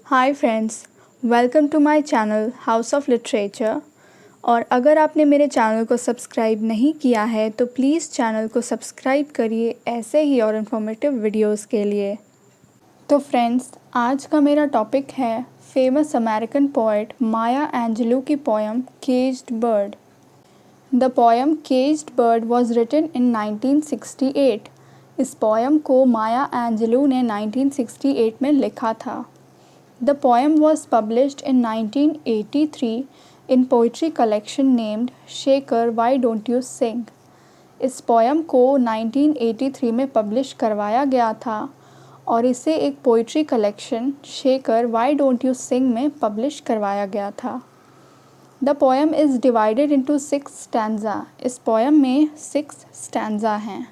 Hi friends, welcome to my channel house of literature. और अगर आपने मेरे चैनल को सब्सक्राइब नहीं किया है तो प्लीज़ चैनल को सब्सक्राइब करिए ऐसे ही और इन्फॉर्मेटिव वीडियोस के लिए। तो फ्रेंड्स, आज का मेरा टॉपिक है famous American poet Maya Angelou की poem caged bird. The poem caged bird was written in 1968। इस पोएम को माया एंजेलू ने 1968 में लिखा था। The poem was published in 1983 in poetry collection named Shaker Why Don't You Sing। इस poem को 1983 में पब्लिश करवाया गया था और इसे एक poetry collection shaker why don't you sing में पब्लिश करवाया गया था। The poem is divided into 6 stanza. इस पोएम में 6 स्टैंजा हैं।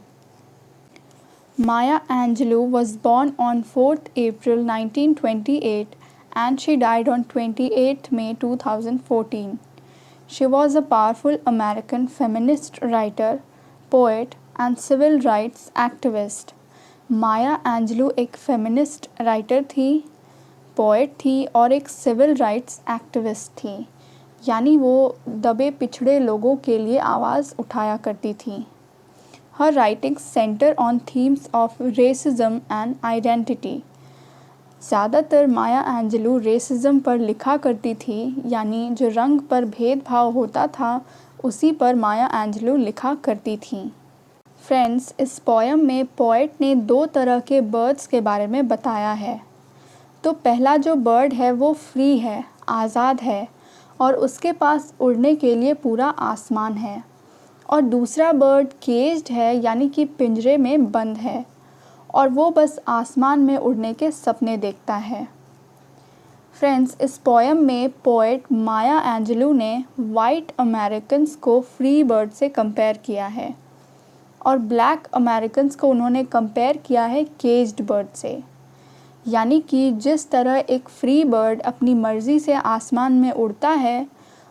Maya Angelou was born on 4th April 1928 and she died on 28th May 2014. She was a powerful American feminist writer, poet and civil rights activist. Maya Angelou एक feminist writer थी, poet थी और एक civil rights activist थी, यानी वो दबे पिछड़े लोगों के लिए आवाज़ उठाया करती थी। Her writings center on themes of racism and identity। ज़्यादातर माया एंजेलू रेसिज्म पर लिखा करती थी, यानी जो रंग पर भेदभाव होता था उसी पर माया एंजेलू लिखा करती थी। फ्रेंड्स, इस पोएम में पोएट ने 2 तरह के बर्ड्स के बारे में बताया है। तो पहला जो बर्ड है वो फ्री है, आज़ाद है और उसके पास उड़ने के लिए पूरा आसमान है। और दूसरा बर्ड केज्ड है, यानी कि पिंजरे में बंद है और वो बस आसमान में उड़ने के सपने देखता है। फ्रेंड्स, इस पोएम में पोएट माया एंजेलू ने वाइट अमेरिकन्स को फ्री बर्ड से कंपेयर किया है और ब्लैक अमेरिकन्स को उन्होंने कंपेयर किया है केज्ड बर्ड से। यानी कि जिस तरह एक फ्री बर्ड अपनी मर्ज़ी से आसमान में उड़ता है,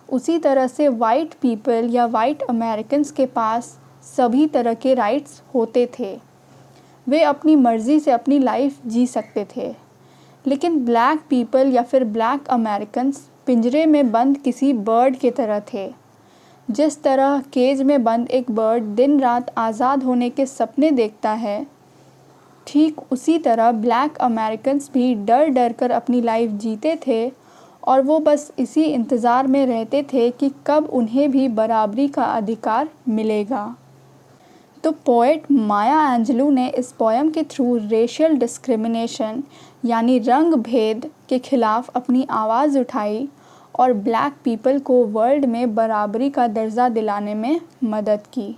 उसी तरह से वाइट पीपल या वाइट अमेरिकन्स के पास सभी तरह के राइट्स होते थे। वे अपनी मर्ज़ी से अपनी लाइफ जी सकते थे। लेकिन ब्लैक पीपल या फिर ब्लैक अमेरिकन्स पिंजरे में बंद किसी बर्ड के तरह थे। जिस तरह केज में बंद एक बर्ड दिन रात आज़ाद होने के सपने देखता है, ठीक उसी तरह ब्लैक अमेरिकन्स भी डर डर कर अपनी लाइफ जीते थे और वो बस इसी इंतज़ार में रहते थे कि कब उन्हें भी बराबरी का अधिकार मिलेगा। तो पोएट माया एंजेलू ने इस पोएम के थ्रू रेशियल डिस्क्रिमिनेशन यानी रंग भेद के खिलाफ अपनी आवाज़ उठाई और ब्लैक पीपल को वर्ल्ड में बराबरी का दर्जा दिलाने में मदद की।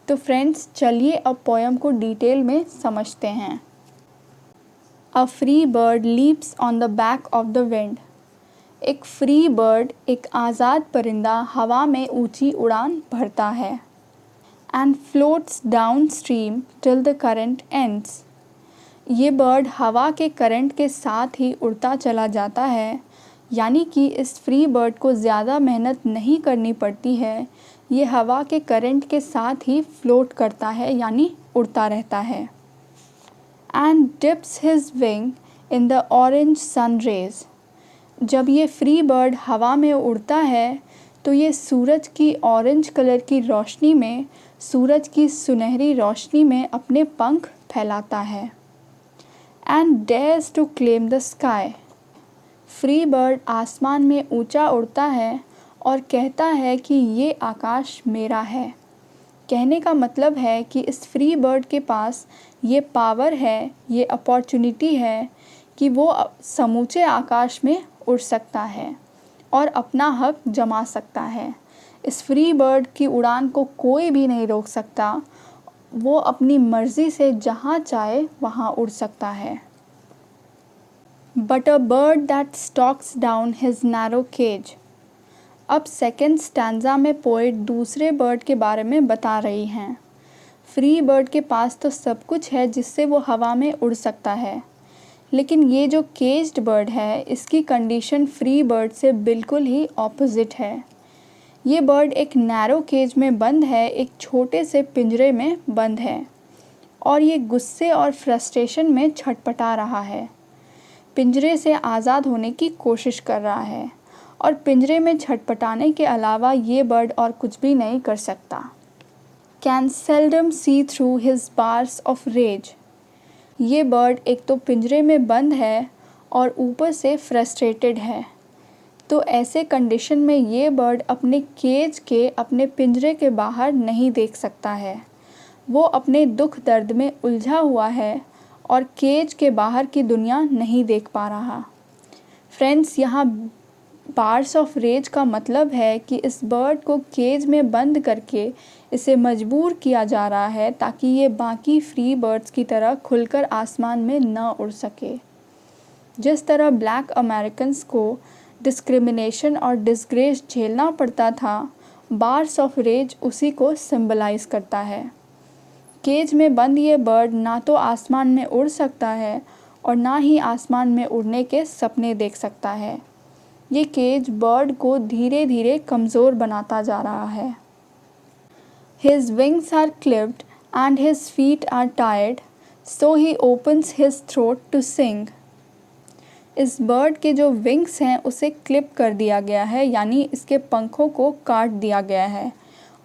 तो फ्रेंड्स, चलिए अब पोएम को डिटेल में समझते हैं। A free bird leaps on the back of the wind। एक फ्री बर्ड, एक आज़ाद परिंदा हवा में ऊंची उड़ान भरता है। And floats downstream till the current ends। ये बर्ड हवा के करंट के साथ ही उड़ता चला जाता है, यानी कि इस फ्री बर्ड को ज़्यादा मेहनत नहीं करनी पड़ती है। ये हवा के करंट के साथ ही फ्लोट करता है, यानी उड़ता रहता है। And dips his wing in the orange sun rays। जब ये फ्री बर्ड हवा में उड़ता है तो ये सूरज की ऑरेंज कलर की रोशनी में, सूरज की सुनहरी रोशनी में अपने पंख फैलाता है। And dares to claim the sky। Free bird आसमान में ऊंचा उड़ता है और कहता है कि ये आकाश मेरा है। कहने का मतलब है कि इस फ्री बर्ड के पास ये पावर है, ये अपॉर्चुनिटी है कि वो समूचे आकाश में उड़ सकता है और अपना हक जमा सकता है। इस फ्री बर्ड की उड़ान को कोई भी नहीं रोक सकता। वो अपनी मर्ज़ी से जहाँ चाहे वहाँ उड़ सकता है। But a bird that stalks down his narrow cage। अब सेकेंड स्टैंजा में पोएट दूसरे बर्ड के बारे में बता रही हैं। फ्री बर्ड के पास तो सब कुछ है जिससे वो हवा में उड़ सकता है, लेकिन ये जो केज्ड बर्ड है इसकी कंडीशन फ्री बर्ड से बिल्कुल ही ऑपोजिट है। ये बर्ड एक नैरो केज में बंद है, एक छोटे से पिंजरे में बंद है और ये गुस्से और फ्रस्ट्रेशन में छटपटा रहा है। पिंजरे से आज़ाद होने की कोशिश कर रहा है और पिंजरे में छटपटाने के अलावा ये बर्ड और कुछ भी नहीं कर सकता। Can seldom see through his bars of rage. ये बर्ड एक तो पिंजरे में बंद है और ऊपर से फ्रस्ट्रेटेड है, तो ऐसे कंडीशन में ये बर्ड अपने केज के, अपने पिंजरे के बाहर नहीं देख सकता है। वो अपने दुख दर्द में उलझा हुआ है और केज के बाहर की दुनिया नहीं देख पा रहा। फ्रेंड्स, यहाँ बार्स ऑफ रेज का मतलब है कि इस बर्ड को केज में बंद करके इसे मजबूर किया जा रहा है ताकि ये बाकी फ्री बर्ड्स की तरह खुलकर आसमान में न उड़ सके। जिस तरह ब्लैक अमेरिकन्स को डिस्क्रिमिनेशन और डिसग्रेस झेलना पड़ता था, बार्स ऑफ रेज उसी को सिंबलाइज करता है। केज में बंद ये बर्ड ना तो आसमान में उड़ सकता है और ना ही आसमान में उड़ने के सपने देख सकता है। ये केज बर्ड को धीरे धीरे कमज़ोर बनाता जा रहा है। His wings are clipped and his feet are tired, so he opens his throat to sing. इस बर्ड के जो विंग्स हैं उसे क्लिप कर दिया गया है, यानी इसके पंखों को काट दिया गया है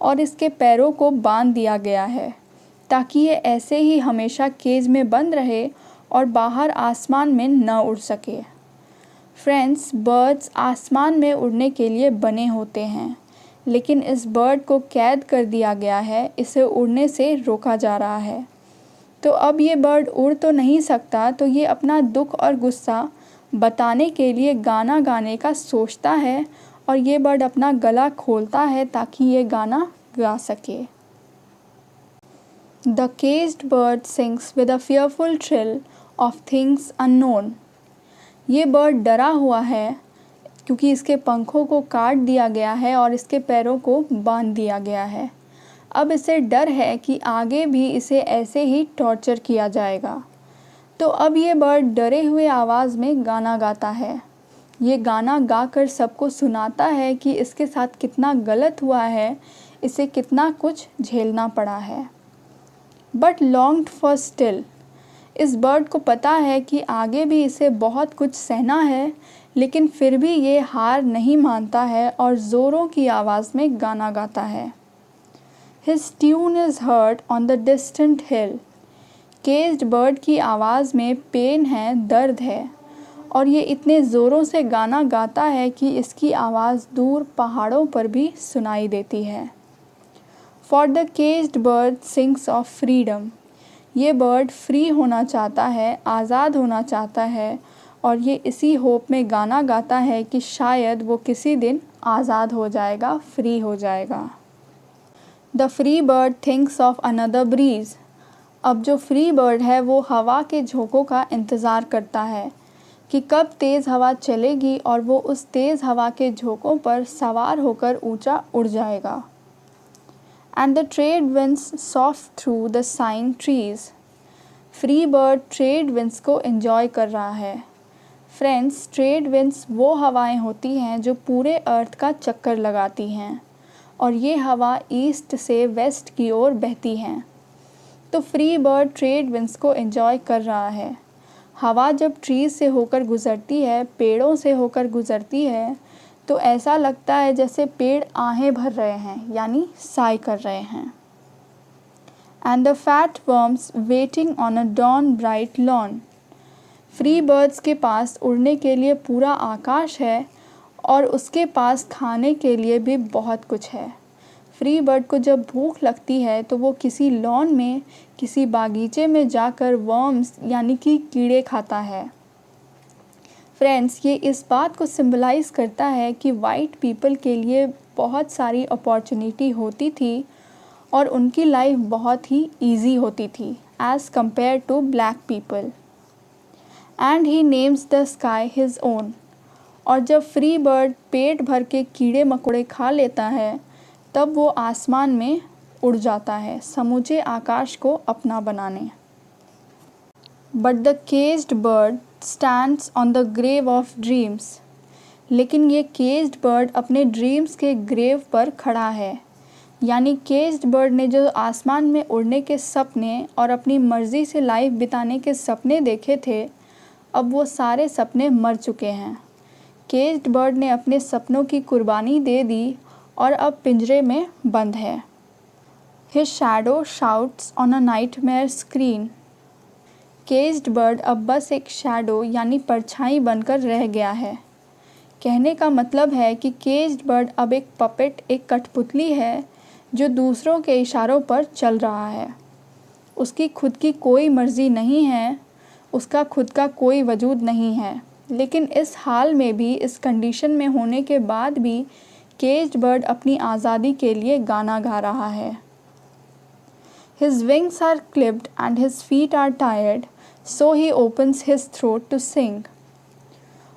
और इसके पैरों को बांध दिया गया है ताकि ये ऐसे ही हमेशा केज में बंद रहे और बाहर आसमान में न उड़ सके। फ्रेंड्स, बर्ड्स आसमान में उड़ने के लिए बने होते हैं, लेकिन इस बर्ड को कैद कर दिया गया है, इसे उड़ने से रोका जा रहा है। तो अब ये बर्ड उड़ तो नहीं सकता, तो ये अपना दुख और गुस्सा बताने के लिए गाना गाने का सोचता है और ये बर्ड अपना गला खोलता है ताकि ये गाना गा सके। The caged bird sings with a fearful trill of things unknown. ये बर्ड डरा हुआ है क्योंकि इसके पंखों को काट दिया गया है और इसके पैरों को बांध दिया गया है। अब इसे डर है कि आगे भी इसे ऐसे ही टॉर्चर किया जाएगा। तो अब ये बर्ड डरे हुए आवाज़ में गाना गाता है। ये गाना गाकर सबको सुनाता है कि इसके साथ कितना गलत हुआ है, इसे कितना कुछ झेलना पड़ा है। But longed for still. इस बर्ड को पता है कि आगे भी इसे बहुत कुछ सहना है, लेकिन फिर भी ये हार नहीं मानता है और ज़ोरों की आवाज़ में गाना गाता है। His tune is heard on the distant hill. Caged bird की आवाज़ में पेन है, दर्द है, और ये इतने ज़ोरों से गाना गाता है कि इसकी आवाज़ दूर पहाड़ों पर भी सुनाई देती है। For the caged bird sings of freedom. ये बर्ड फ्री होना चाहता है, आज़ाद होना चाहता है, और ये इसी होप में गाना गाता है कि शायद वो किसी दिन आज़ाद हो जाएगा, फ्री हो जाएगा। The free bird thinks of another breeze. अब जो फ्री बर्ड है वो हवा के झोंकों का इंतज़ार करता है कि कब तेज़ हवा चलेगी और वो उस तेज़ हवा के झोंकों पर सवार होकर ऊंचा उड़ जाएगा। And the trade winds soft through the sighing trees. Free bird trade winds को एंजॉय कर रहा है। फ्रेंड्स, ट्रेड विंड्स वो हवाएं होती हैं जो पूरे अर्थ का चक्कर लगाती हैं और ये हवा ईस्ट से वेस्ट की ओर बहती हैं। तो फ्री बर्ड ट्रेड विंड्स को एंजॉय कर रहा है। हवा जब ट्रीज से होकर गुज़रती है, पेड़ों से होकर गुज़रती है, तो ऐसा लगता है जैसे पेड़ आहें भर रहे हैं, यानी साय कर रहे हैं। And the fat worms waiting on a dawn bright lawn. Free birds के पास उड़ने के लिए पूरा आकाश है और उसके पास खाने के लिए भी बहुत कुछ है। फ्री बर्ड को जब भूख लगती है तो वो किसी लॉन में, किसी बागीचे में जाकर वर्म्स यानी कि कीड़े खाता है। फ्रेंड्स, ये इस बात को सिंबलाइज करता है कि वाइट पीपल के लिए बहुत सारी अपॉर्चुनिटी होती थी और उनकी लाइफ बहुत ही ईजी होती थी as compare to black people. And he names the sky his own. और जब फ्री बर्ड पेट भर के कीड़े मकोड़े खा लेता है तब वो आसमान में उड़ जाता है, समूचे आकाश को अपना बनाने। But the caged bird stands on the grave of dreams. लेकिन ये केज्ड बर्ड अपने ड्रीम्स के ग्रेव पर खड़ा है, यानी केज्ड बर्ड ने जो आसमान में उड़ने के सपने और अपनी मर्ज़ी से लाइफ बिताने के सपने देखे थे, अब वो सारे सपने मर चुके हैं। केज्ड बर्ड ने अपने सपनों की कुर्बानी दे दी और अब पिंजरे में बंद है। His shadow shouts on a nightmare screen. Caged bird अब बस एक शैडो यानी परछाई बनकर रह गया है। कहने का मतलब है कि केज्ड बर्ड अब एक पपेट, एक कठपुतली है जो दूसरों के इशारों पर चल रहा है। उसकी खुद की कोई मर्ज़ी नहीं है, उसका खुद का कोई वजूद नहीं है। लेकिन इस हाल में भी, इस कंडीशन में होने के बाद भी केज्ड बर्ड अपनी आज़ादी के लिए गाना गा रहा है। His wings are clipped and his feet are tired, so he opens his throat to sing.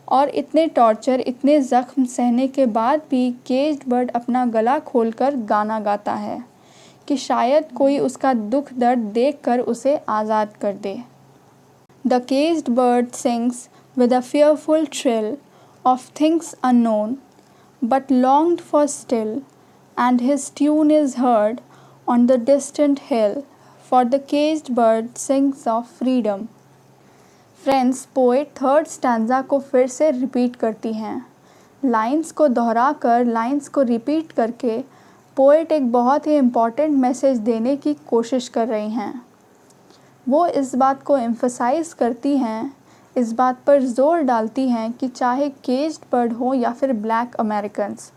और इतने टॉर्चर, इतने ज़ख्म सहने के बाद भी केज्ड बर्ड अपना गला खोलकर गाना गाता है कि शायद कोई उसका दुख दर्द देखकर उसे आज़ाद कर दे। The caged bird sings with a fearful trill of things unknown, but longed for still, and his tune is heard on the distant hill, for the caged bird sings of freedom. Friends, poet third stanza को फिर से repeat करती हैं। Lines को दोहराकर, lines को repeat करके poet एक बहुत ही इम्पॉर्टेंट मैसेज देने की कोशिश कर रही हैं। वो इस बात को एम्फसाइज़ करती हैं, इस बात पर ज़ोर डालती हैं कि चाहे केज्ड बर्ड हो या फिर ब्लैक अमेरिकन्स,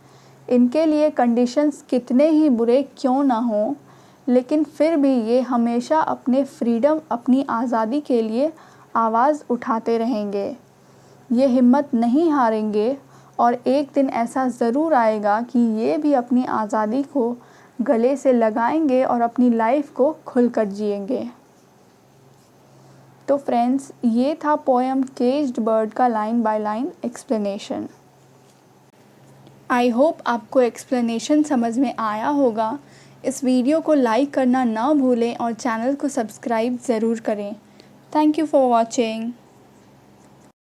इनके लिए कंडीशंस कितने ही बुरे क्यों ना हों, लेकिन फिर भी ये हमेशा अपने फ्रीडम, अपनी आज़ादी के लिए आवाज़ उठाते रहेंगे। ये हिम्मत नहीं हारेंगे और एक दिन ऐसा ज़रूर आएगा कि ये भी अपनी आज़ादी को गले से लगाएंगे और अपनी लाइफ को खुलकर जिएंगे। तो फ्रेंड्स, ये था पोएम केज्ड बर्ड का line by line explanation. I hope आपको एक्सप्लेनेशन समझ में आया होगा। इस वीडियो को लाइक करना ना भूलें और चैनल को सब्सक्राइब ज़रूर करें। Thank you for watching.